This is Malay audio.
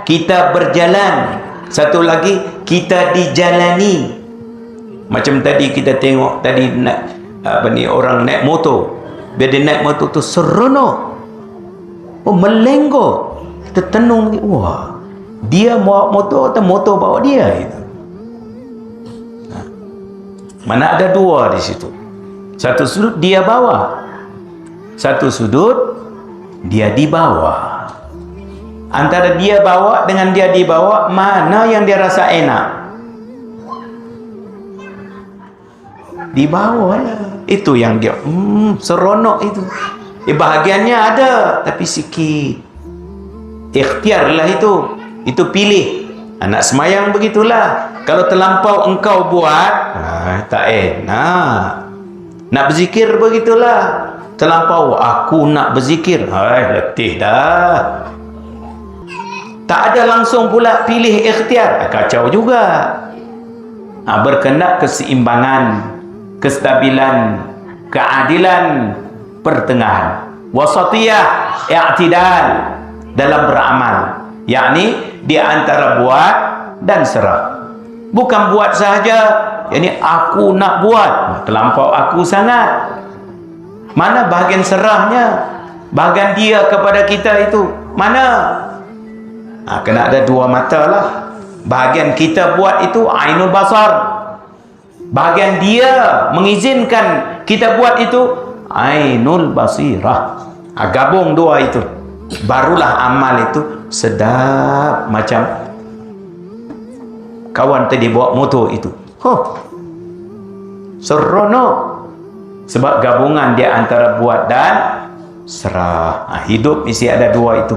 kita berjalan. Satu lagi, kita dijalani. Macam tadi kita tengok tadi orang naik motor. Bila dia naik motor tu seronok. Oh, melenggo. Kita tenung, wah, dia bawa motor atau motor bawa dia itu. Mana ada dua di situ. Satu sudut dia bawa, satu sudut dia dibawa. Antara dia bawa dengan dia dibawa, mana yang dia rasa enak? Dibawa ya. Itu yang dia seronok itu. Bahagiannya ada, tapi sikit. Ikhtiarlah itu. Itu pilih. Anak semayang begitulah. Kalau terlampau engkau buat, tak enak. Nak berzikir begitulah. Terlampau aku nak berzikir, letih dah. Tak ada langsung pula pilih ikhtiar, kacau juga. Berkendak keseimbangan, kestabilan, keadilan, pertengahan. Wasatiyah, i'tidal dalam beramal. Yakni di antara buat dan serah. Bukan buat sahaja, yakni aku nak buat, terlampau aku sangat. Mana bahagian serahnya? Bahagian dia kepada kita itu mana? Kena ada dua mata lah. Bahagian kita buat itu ainul basar. Bahagian dia mengizinkan kita buat itu ainul basirah. Gabung dua itu, barulah amal itu sedap. Macam kawan tadi bawa motor itu, seronok. Sebab gabungan dia antara buat dan serah. Hidup mesti ada dua itu.